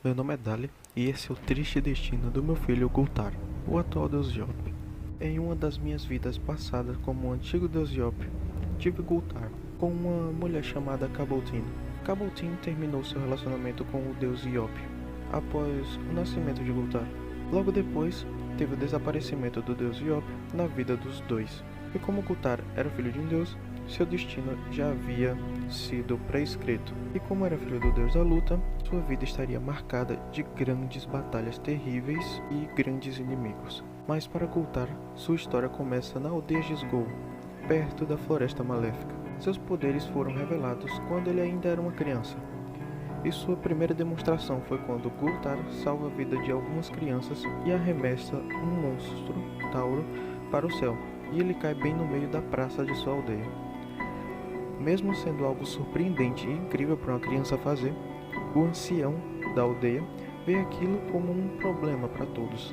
Meu nome é Dali e esse é o triste destino do meu filho Gultar, o atual deus Yop. Em uma das minhas vidas passadas como um antigo deus Yop, tive Gultar com uma mulher chamada Cabotin. Cabotin terminou seu relacionamento com o deus Yop após o nascimento de Gultar. Logo depois, teve o desaparecimento do deus Yop na vida dos dois. E como Gultar era filho de um deus, seu destino já havia sido prescrito. E como era filho do deus da luta, sua vida estaria marcada de grandes batalhas terríveis e grandes inimigos. Mas para Gultar, sua história começa na aldeia de Sgol, perto da Floresta Maléfica. Seus poderes foram revelados quando ele ainda era uma criança. E sua primeira demonstração foi quando Gultar salva a vida de algumas crianças e arremessa um monstro, Tauro, para o céu, e ele cai bem no meio da praça de sua aldeia. Mesmo sendo algo surpreendente e incrível para uma criança fazer, o ancião da aldeia vê aquilo como um problema para todos.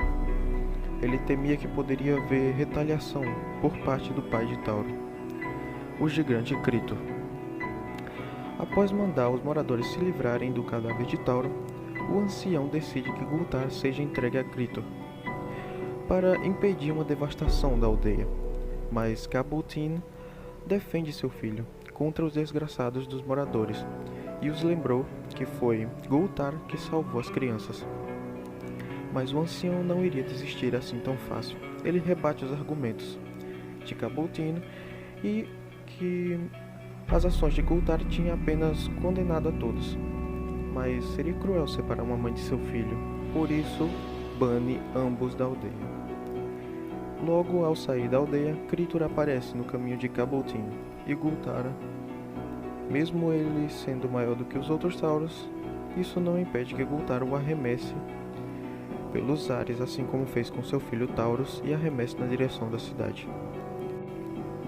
Ele temia que poderia haver retaliação por parte do pai de Tauro, o gigante Crito. Após mandar os moradores se livrarem do cadáver de Tauro, o ancião decide que Gultar seja entregue a Crito, para impedir uma devastação da aldeia. Mas Cabotin defende seu filho contra os desgraçados dos moradores e os lembrou que foi Gultar que salvou as crianças. Mas o ancião não iria desistir assim tão fácil. Ele rebate os argumentos de Cabotin e que as ações de Gultar tinham apenas condenado a todos. Mas seria cruel separar uma mãe de seu filho, por isso bane ambos da aldeia. Logo ao sair da aldeia, Crito aparece no caminho de Cabotin e Gultar, mesmo ele sendo maior do que os outros Tauros, isso não impede que Gultar o arremesse pelos ares, assim como fez com seu filho Taurus, e arremesse na direção da cidade.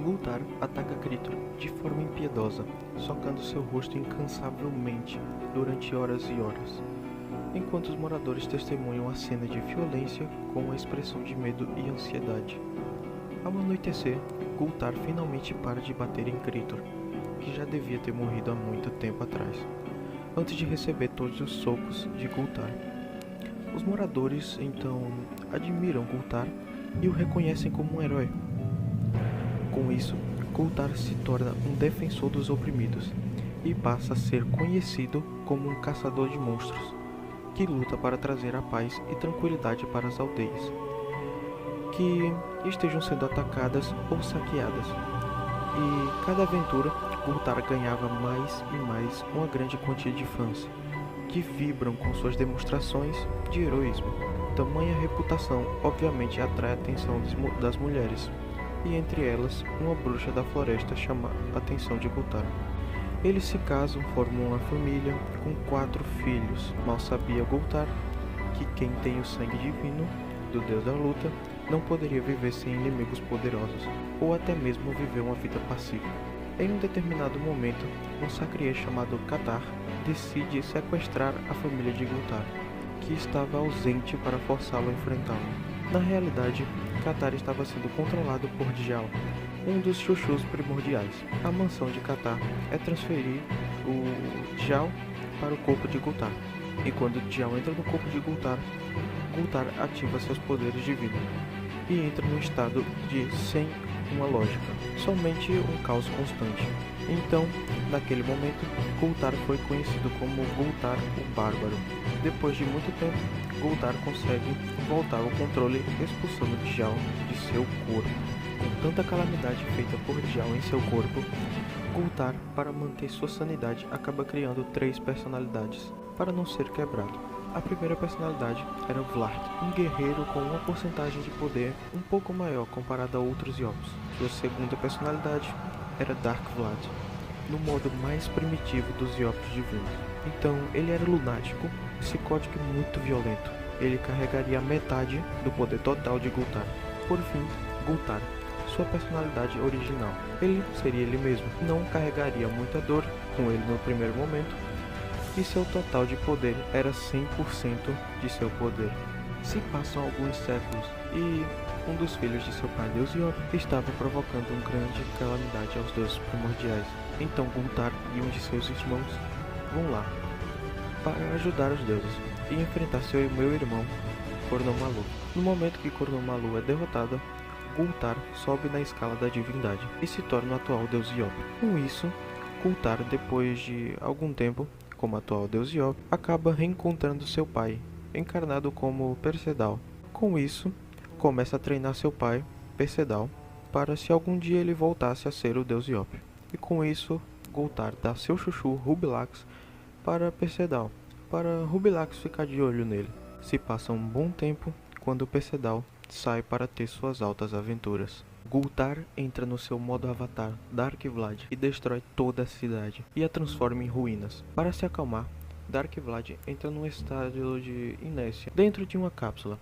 Gultar ataca Crito de forma impiedosa, socando seu rosto incansavelmente durante horas e horas, enquanto os moradores testemunham a cena de violência com uma expressão de medo e ansiedade. Ao anoitecer, Gultar finalmente para de bater em Crito, que já devia ter morrido há muito tempo atrás, antes de receber todos os socos de Gultar. Os moradores então admiram Gultar e o reconhecem como um herói. Com isso, Gultar se torna um defensor dos oprimidos e passa a ser conhecido como um caçador de monstros, que luta para trazer a paz e tranquilidade para as aldeias que estejam sendo atacadas ou saqueadas. E cada aventura, Gultar ganhava mais e mais uma grande quantia de fãs, que vibram com suas demonstrações de heroísmo. Tamanha reputação obviamente atrai a atenção das mulheres, e entre elas, uma bruxa da floresta chama a atenção de Gultar. Eles se casam, formam uma família com 4 filhos. Mal sabia Gultar que quem tem o sangue divino do deus da luta não poderia viver sem inimigos poderosos, ou até mesmo viver uma vida pacífica. Em um determinado momento, um sacrier chamado Catar decide sequestrar a família de Gultar, que estava ausente, para forçá-lo a enfrentá-lo. Na realidade, Catar estava sendo controlado por Djal, um dos chuchus primordiais. A mansão de Catar é transferir o Djal para o corpo de Gultar, e quando Djal entra no corpo de Gultar, Gultar ativa seus poderes divinos e entra no estado de sem uma lógica, somente um caos constante. Então, naquele momento, Gultar foi conhecido como Gultar o Bárbaro. Depois de muito tempo, Gultar consegue voltar ao controle, expulsando Djal de seu corpo. Com tanta calamidade feita por Djal em seu corpo, Gultar, para manter sua sanidade, acaba criando 3 personalidades, para não ser quebrado. A primeira personalidade era Vlad, um guerreiro com uma porcentagem de poder um pouco maior comparado a outros Yops. Sua segunda personalidade era Dark Vlad, no modo mais primitivo dos Yops divinos. Então, ele era lunático, psicótico e muito violento. Ele carregaria a metade do poder total de Gultar. Por fim, Gultar, sua personalidade original. Ele seria ele mesmo, não carregaria muita dor com ele no primeiro momento, e seu total de poder era 100% de seu poder. Se passam alguns séculos e um dos filhos de seu pai, Deus Yop, estava provocando uma grande calamidade aos deuses primordiais. Então Gultar e um de seus irmãos vão lá para ajudar os deuses. e enfrentar meu irmão, Kurnomalu. No momento que Kurnomalu é derrotada, Gul'thar sobe na escala da divindade e se torna o atual deus Iop. Com isso, Gul'thar, depois de algum tempo como atual deus Iop, acaba reencontrando seu pai, encarnado como Percedal. Com isso, começa a treinar seu pai, Percedal, para se algum dia ele voltasse a ser o deus Iop. E com isso, Gul'thar dá seu chuchu Rubilax para Percedal, para Rubilax ficar de olho nele. Se passa um bom tempo quando Percedal sai para ter suas altas aventuras. Gul'thar entra no seu modo avatar, Dark Vlad, e destrói toda a cidade e a transforma em ruínas. Para se acalmar, Dark Vlad entra num estado de inércia dentro de uma cápsula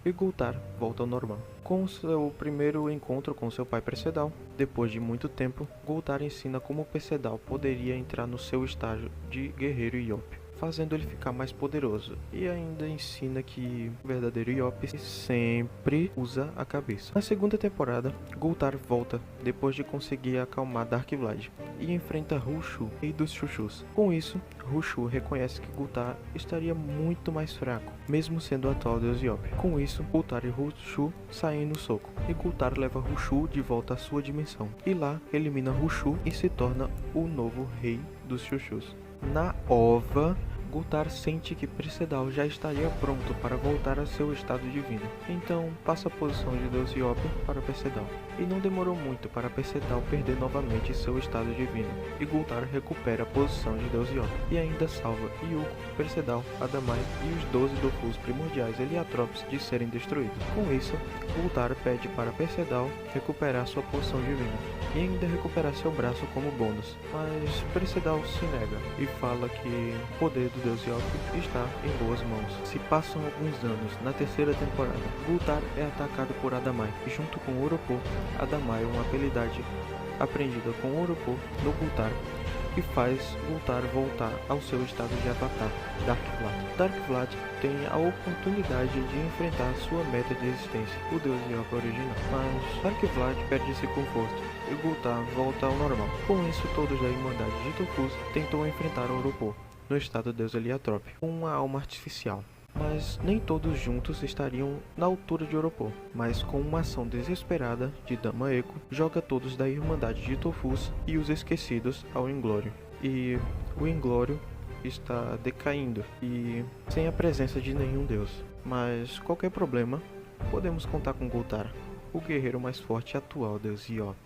e Gul'thar volta ao normal. Com seu primeiro encontro com seu pai Percedal, depois de muito tempo, Gul'thar ensina como Percedal poderia entrar no seu estágio de guerreiro Iop, fazendo ele ficar mais poderoso, e ainda ensina que o verdadeiro Iop sempre usa a cabeça. Na segunda temporada, Gul'thar volta depois de conseguir acalmar Dark Vlad e enfrenta Rushu, rei dos chuchus. Com isso, Rushu reconhece que Gul'thar estaria muito mais fraco, mesmo sendo o atual deus Iop. Com isso, Gul'thar e Rushu saem no soco, e Gul'thar leva Rushu de volta à sua dimensão, e lá elimina Rushu e se torna o novo rei dos chuchus. Na OVA, Gul'thar sente que Percedal já estaria pronto para voltar a seu estado divino, então passa a posição de deus Iop para Percedal. E não demorou muito para Percedal perder novamente seu estado divino, e Gul'thar recupera a posição de deus Iop, e ainda salva Iuko, Percedal, Adamai e os 12 Dofus primordiais Heliotropes de serem destruídos. Com isso, Gul'thar pede para Percedal recuperar sua posição divina, e ainda recuperar seu braço como bônus, mas Percedal se nega e fala que o poder do deus Iop está em boas mãos. Se passam alguns anos, na terceira temporada, Gul'thar é atacado por Adamai, e junto com Oropo, Adamai, uma habilidade aprendida com Oropo no Gul'thar, que faz Gul'thar voltar ao seu estado de avatar, Dark Vlad. Dark Vlad tem a oportunidade de enfrentar sua meta de existência, o deus Iop original, mas Dark Vlad perde esse conforto e Gul'thar volta ao normal. Com isso, todos da Irmandade de Dofus tentam enfrentar Oropo no estado deus Heliotrope, com uma alma artificial. Mas nem todos juntos estariam na altura de Oropo, mas com uma ação desesperada de Dama Eco, joga todos da Irmandade de Dofus e os Esquecidos ao Inglório. E o Inglório está decaindo e sem a presença de nenhum deus. Mas qualquer problema, podemos contar com Gul'thar, o guerreiro mais forte e atual deus Iop.